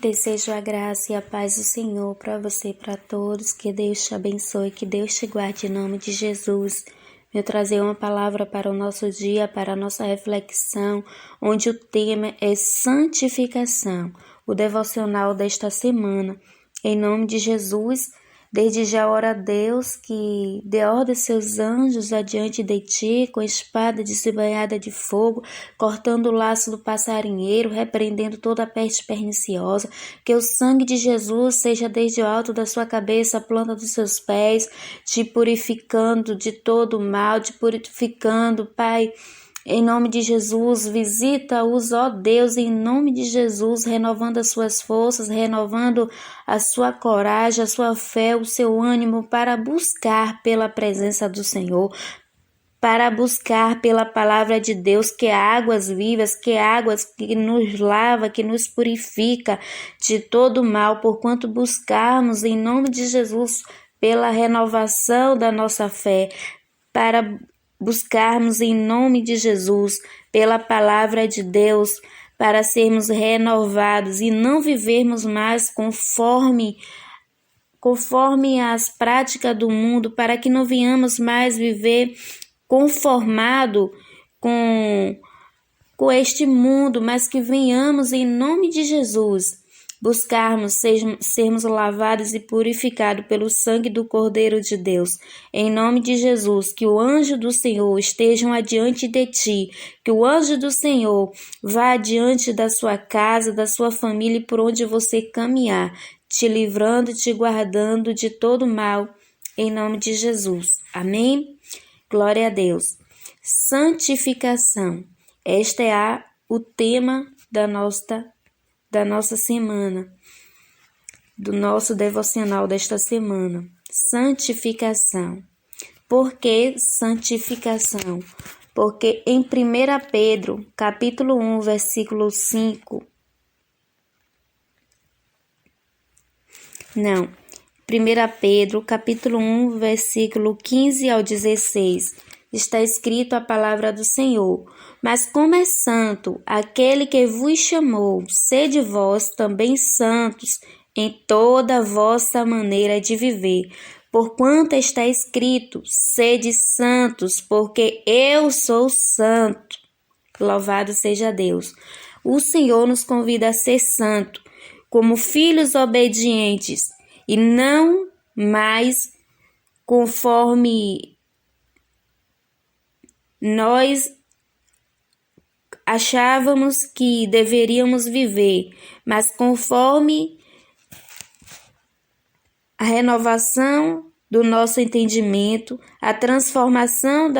Desejo a graça e a paz do Senhor para você e para todos. Que Deus te abençoe, que Deus te guarde em nome de Jesus. Eu trazer uma palavra para o nosso dia, para a nossa reflexão, onde o tema é santificação. O devocional desta semana. Em nome de Jesus, desde já ora a Deus que dê ordem aos seus anjos adiante de ti, com espada desembainhada de fogo, cortando o laço do passarinheiro, repreendendo toda a peste perniciosa, que o sangue de Jesus seja desde o alto da sua cabeça, a planta dos seus pés, te purificando de todo o mal, te purificando, Pai. Em nome de Jesus, visita-os, ó Deus, em nome de Jesus, renovando as suas forças, renovando a sua coragem, a sua fé, o seu ânimo para buscar pela presença do Senhor, para buscar pela palavra de Deus, que é águas vivas, que é águas que nos lava, que nos purifica de todo mal, porquanto buscarmos em nome de Jesus pela renovação da nossa fé, para buscarmos em nome de Jesus, pela palavra de Deus, para sermos renovados e não vivermos mais conforme as práticas do mundo, para que não venhamos mais viver conformado com este mundo, mas que venhamos em nome de Jesus buscarmos sermos lavados e purificados pelo sangue do Cordeiro de Deus. Em nome de Jesus, que o anjo do Senhor esteja adiante de ti, que o anjo do Senhor vá adiante da sua casa, da sua família e por onde você caminhar, te livrando, te guardando de todo mal, em nome de Jesus. Amém? Glória a Deus. Santificação. Este é o tema da nossa semana, do nosso devocional desta semana. Santificação. Por que santificação? Porque em 1 Pedro, capítulo 1, versículo 5... Não, 1 Pedro, capítulo 1, versículo 15 ao 16, está escrito a palavra do Senhor. Mas como é santo aquele que vos chamou, sede vós também santos em toda a vossa maneira de viver. Porquanto está escrito, sede santos, porque eu sou santo. Louvado seja Deus. O Senhor nos convida a ser santo, como filhos obedientes, e não mais conforme nós achávamos que deveríamos viver, mas conforme a renovação do nosso entendimento, a transformação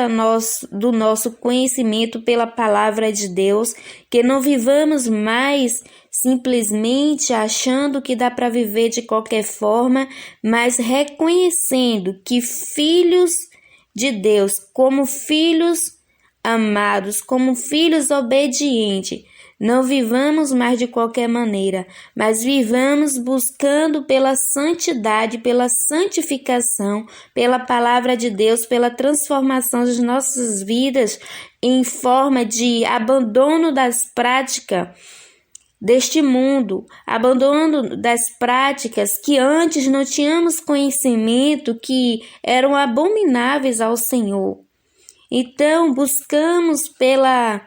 do nosso conhecimento pela palavra de Deus, que não vivamos mais simplesmente achando que dá para viver de qualquer forma, mas reconhecendo que filhos de Deus, como filhos amados, como filhos obedientes, não vivamos mais de qualquer maneira, mas vivamos buscando pela santidade, pela santificação, pela palavra de Deus, pela transformação das nossas vidas em forma de abandono das práticas deste mundo, abandono das práticas que antes não tínhamos conhecimento, que eram abomináveis ao Senhor. Então, buscamos pela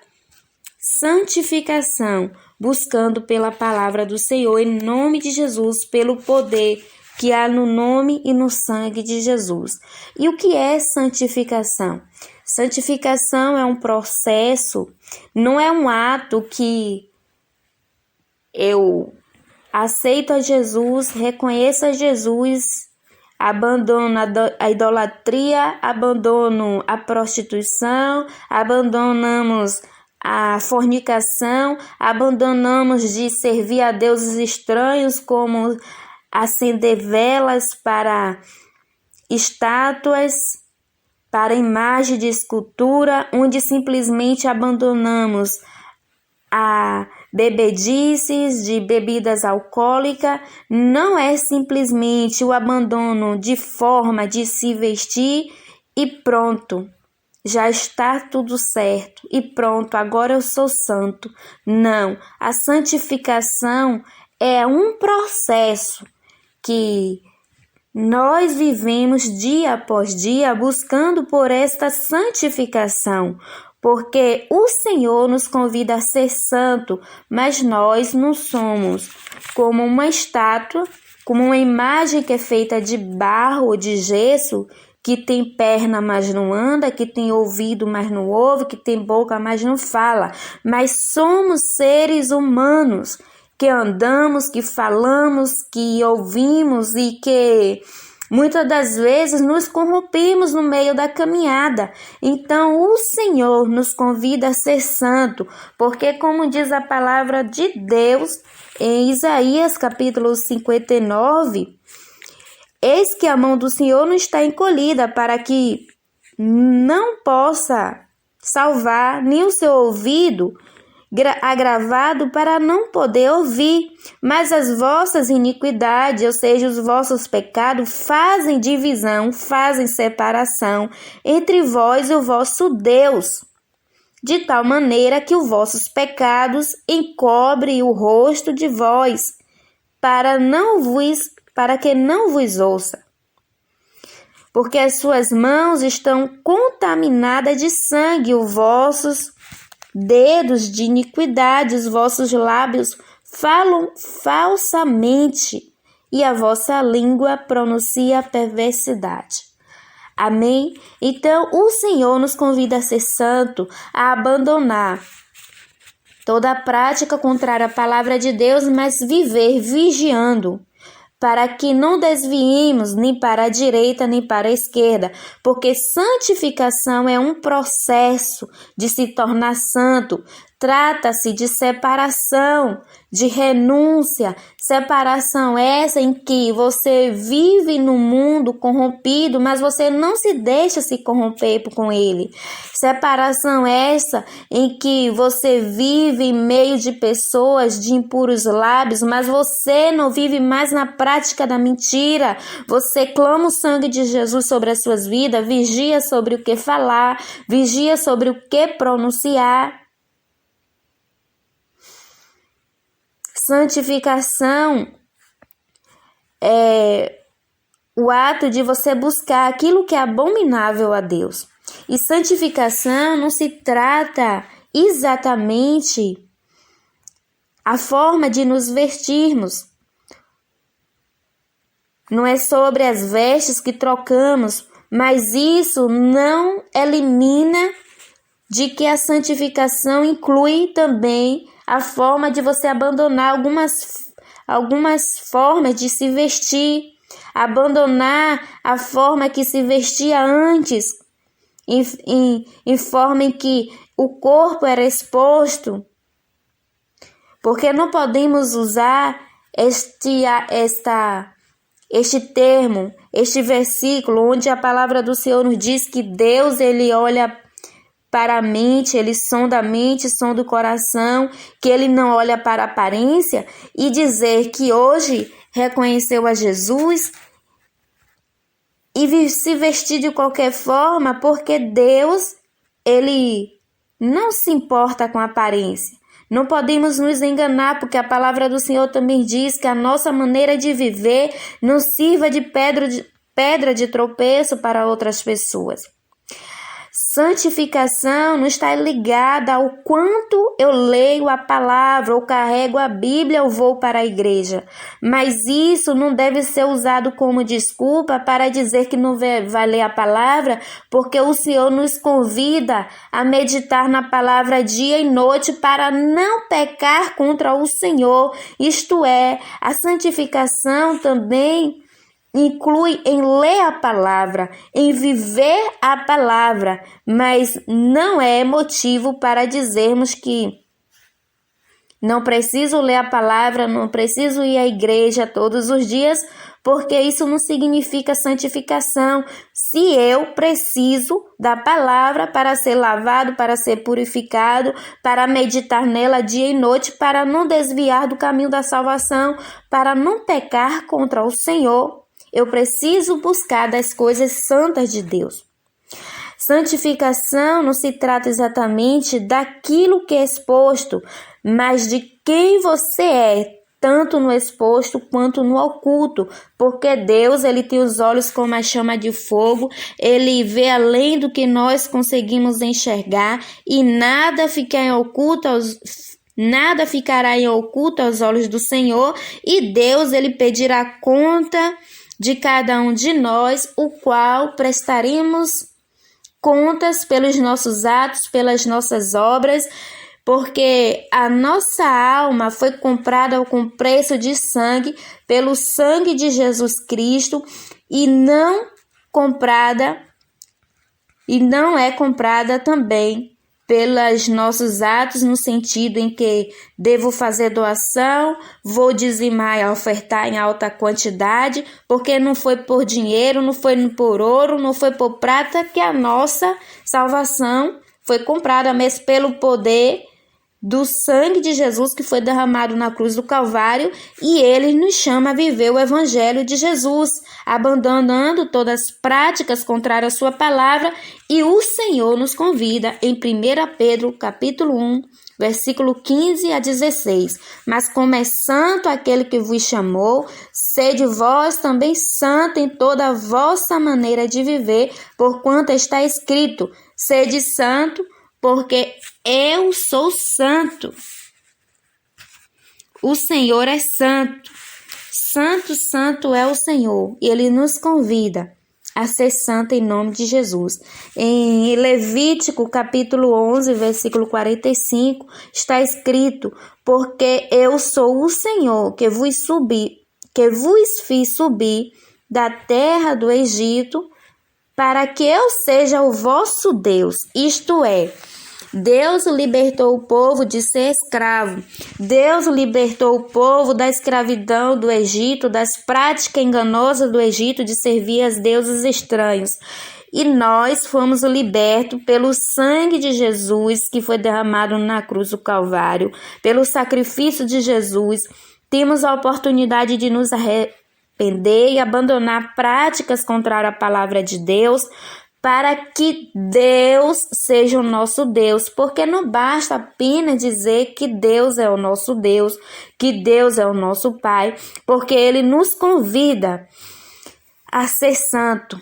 santificação, buscando pela palavra do Senhor, em nome de Jesus, pelo poder que há no nome e no sangue de Jesus. E o que é santificação? Santificação é um processo, não é um ato que eu aceito a Jesus, reconheço a Jesus, abandono a idolatria, abandono a prostituição, abandonamos a fornicação, abandonamos de servir a deuses estranhos, como acender velas para estátuas, para imagem de escultura, onde simplesmente abandonamos a bebedices de bebidas alcoólicas. Não é simplesmente o abandono de forma de se vestir e pronto, já está tudo certo e pronto, agora eu sou santo. Não, a santificação é um processo que nós vivemos dia após dia buscando por esta santificação, porque o Senhor nos convida a ser santo, mas nós não somos como uma estátua, como uma imagem que é feita de barro ou de gesso, que tem perna, mas não anda, que tem ouvido, mas não ouve, que tem boca, mas não fala. Mas somos seres humanos que andamos, que falamos, que ouvimos e que muitas das vezes nos corrompemos no meio da caminhada. Então o Senhor nos convida a ser santo, porque como diz a palavra de Deus em Isaías capítulo 59, eis que a mão do Senhor não está encolhida para que não possa salvar, nem o seu ouvido agravado para não poder ouvir, mas as vossas iniquidades, ou seja, os vossos pecados, fazem divisão, fazem separação entre vós e o vosso Deus, de tal maneira que os vossos pecados encobrem o rosto de vós, para que não vos ouça. Porque as suas mãos estão contaminadas de sangue, os vossos dedos de iniquidade, os vossos lábios falam falsamente, e a vossa língua pronuncia perversidade. Amém? Então, o Senhor nos convida a ser santo, a abandonar toda a prática contrária à palavra de Deus, mas viver vigiando, para que não desviemos nem para a direita nem para a esquerda, porque santificação é um processo de se tornar santo. Trata-se de separação, de renúncia, separação essa em que você vive no mundo corrompido, mas você não se deixa se corromper com ele. Separação essa em que você vive em meio de pessoas de impuros lábios, mas você não vive mais na prática da mentira. Você clama o sangue de Jesus sobre as suas vidas, vigia sobre o que falar, vigia sobre o que pronunciar. Santificação é o ato de você buscar aquilo que é abominável a Deus. E santificação não se trata exatamente a forma de nos vestirmos. Não é sobre as vestes que trocamos, mas isso não elimina de que a santificação inclui também a forma de você abandonar algumas formas de se vestir, abandonar a forma que se vestia antes, em forma em que o corpo era exposto, porque não podemos usar este termo, este versículo, onde a palavra do Senhor nos diz que Deus, ele olha para a mente, ele sonda a mente, sonda o coração, que ele não olha para a aparência, e dizer que hoje reconheceu a Jesus e se vestir de qualquer forma, porque Deus, ele não se importa com a aparência. Não podemos nos enganar, porque a palavra do Senhor também diz que a nossa maneira de viver não sirva de pedra de tropeço para outras pessoas. Santificação não está ligada ao quanto eu leio a palavra, ou carrego a Bíblia, ou vou para a igreja. Mas isso não deve ser usado como desculpa para dizer que não vai ler a palavra, porque o Senhor nos convida a meditar na palavra dia e noite para não pecar contra o Senhor. Isto é, a santificação também inclui em ler a palavra, em viver a palavra, mas não é motivo para dizermos que não preciso ler a palavra, não preciso ir à igreja todos os dias, porque isso não significa santificação. Se eu preciso da palavra para ser lavado, para ser purificado, para meditar nela dia e noite, para não desviar do caminho da salvação, para não pecar contra o Senhor, eu preciso buscar das coisas santas de Deus. Santificação não se trata exatamente daquilo que é exposto, mas de quem você é, tanto no exposto quanto no oculto, porque Deus, ele tem os olhos como a chama de fogo, ele vê além do que nós conseguimos enxergar e nada ficará em oculto aos olhos do Senhor, e Deus, ele pedirá conta de cada um de nós, o qual prestaremos contas pelos nossos atos, pelas nossas obras, porque a nossa alma foi comprada com preço de sangue, pelo sangue de Jesus Cristo, e não é comprada também pelos nossos atos, no sentido em que devo fazer doação, vou dizimar e ofertar em alta quantidade, porque não foi por dinheiro, não foi por ouro, não foi por prata que a nossa salvação foi comprada, mas pelo poder do sangue de Jesus que foi derramado na cruz do Calvário, e ele nos chama a viver o evangelho de Jesus, abandonando todas as práticas contrárias à sua palavra, e o Senhor nos convida em 1 Pedro, capítulo 1, versículo 15 a 16. Mas como é santo aquele que vos chamou, sede vós também santo em toda a vossa maneira de viver, porquanto está escrito, sede santo, porque eu sou santo. O Senhor é santo. Santo, santo é o Senhor. E ele nos convida a ser santo em nome de Jesus. Em Levítico, capítulo 11, versículo 45, está escrito, porque eu sou o Senhor que vos fiz subir da terra do Egito, para que eu seja o vosso Deus, isto é, Deus libertou o povo de ser escravo. Deus libertou o povo da escravidão do Egito, das práticas enganosas do Egito de servir a deuses estranhos. E nós fomos libertos pelo sangue de Jesus que foi derramado na cruz do Calvário, pelo sacrifício de Jesus. Temos a oportunidade de nos arrepender e abandonar práticas contrárias à palavra de Deus, para que Deus seja o nosso Deus, porque não basta apenas dizer que Deus é o nosso Deus, que Deus é o nosso Pai, porque Ele nos convida a ser santo,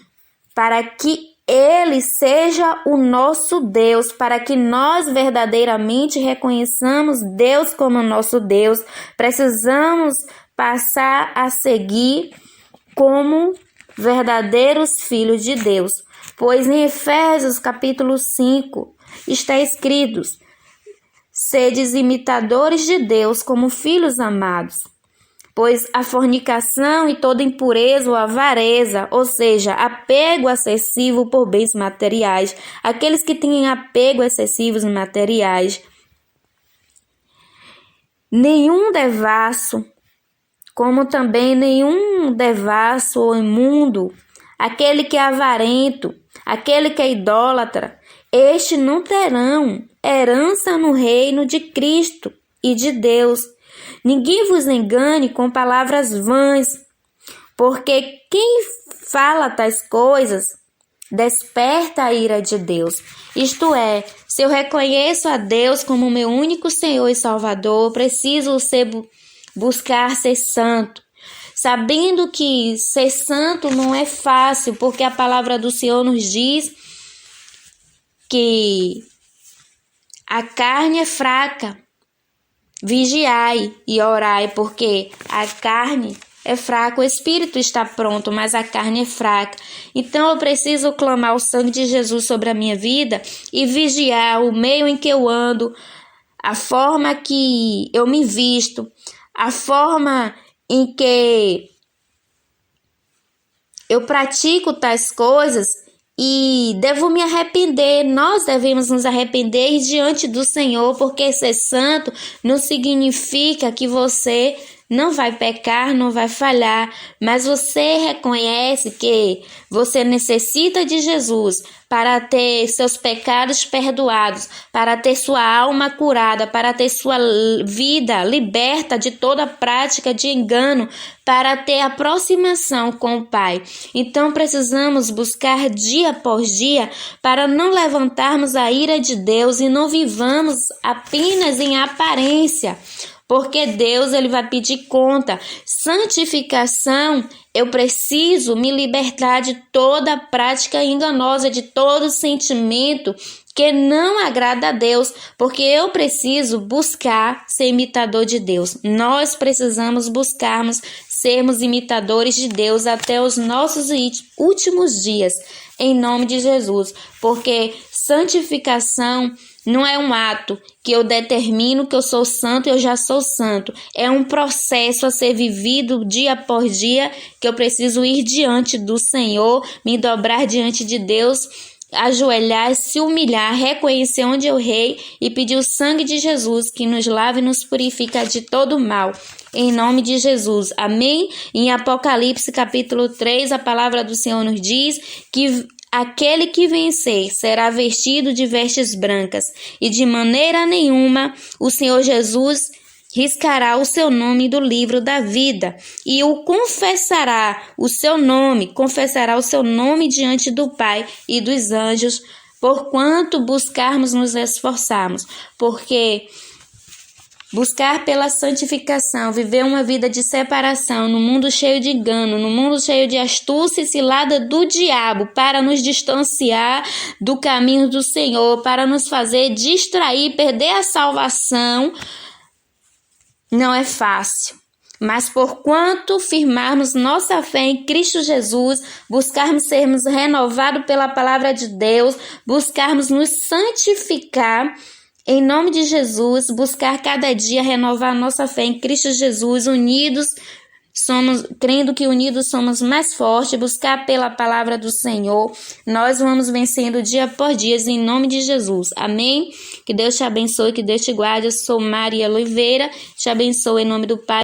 para que Ele seja o nosso Deus, para que nós verdadeiramente reconheçamos Deus como nosso Deus. Precisamos passar a seguir como verdadeiros filhos de Deus. Pois em Efésios capítulo 5 está escrito, sedes imitadores de Deus como filhos amados, pois a fornicação e toda impureza ou avareza, ou seja, apego excessivo por bens materiais, aqueles que têm apego excessivo em materiais, nenhum devasso, como também nenhum devasso ou imundo, aquele que é avarento, aquele que é idólatra, estes não terão herança no reino de Cristo e de Deus. Ninguém vos engane com palavras vãs, porque quem fala tais coisas desperta a ira de Deus. Isto é, se eu reconheço a Deus como meu único Senhor e Salvador, preciso buscar ser santo. Sabendo que ser santo não é fácil, porque a palavra do Senhor nos diz que a carne é fraca. Vigiai e orai, porque a carne é fraca, o espírito está pronto, mas a carne é fraca. Então eu preciso clamar o sangue de Jesus sobre a minha vida e vigiar o meio em que eu ando, a forma que eu me visto, a forma em que eu pratico tais coisas e devo me arrepender. Nós devemos nos arrepender diante do Senhor, porque ser santo não significa que você não vai pecar, não vai falhar, mas você reconhece que você necessita de Jesus para ter seus pecados perdoados, para ter sua alma curada, para ter sua vida liberta de toda prática de engano, para ter aproximação com o Pai. Então precisamos buscar dia após dia para não levantarmos a ira de Deus e não vivamos apenas em aparência, porque Deus ele vai pedir conta. Santificação, eu preciso me libertar de toda prática enganosa, de todo sentimento que não agrada a Deus, porque eu preciso buscar ser imitador de Deus. Nós precisamos buscarmos sermos imitadores de Deus até os nossos últimos dias, em nome de Jesus, porque santificação não é um ato que eu determino que eu sou santo e eu já sou santo. É um processo a ser vivido dia por dia, que eu preciso ir diante do Senhor, me dobrar diante de Deus, ajoelhar, se humilhar, reconhecer onde eu errei e pedir o sangue de Jesus que nos lave e nos purifica de todo mal. Em nome de Jesus. Amém? Em Apocalipse capítulo 3, a palavra do Senhor nos diz que aquele que vencer será vestido de vestes brancas, e de maneira nenhuma o Senhor Jesus riscará o seu nome do livro da vida, e confessará o seu nome diante do Pai e dos anjos, porquanto buscarmos nos esforçarmos, porque buscar pela santificação, viver uma vida de separação no mundo cheio de engano, no mundo cheio de astúcia e cilada do diabo, para nos distanciar do caminho do Senhor, para nos fazer distrair, perder a salvação, não é fácil. Mas porquanto firmarmos nossa fé em Cristo Jesus, buscarmos sermos renovados pela palavra de Deus, buscarmos nos santificar, em nome de Jesus, buscar cada dia renovar nossa fé em Cristo Jesus, crendo que unidos somos mais fortes, buscar pela palavra do Senhor, nós vamos vencendo dia por dia, em nome de Jesus. Amém? Que Deus te abençoe, que Deus te guarde. Eu sou Maria Oliveira, te abençoe em nome do Pai.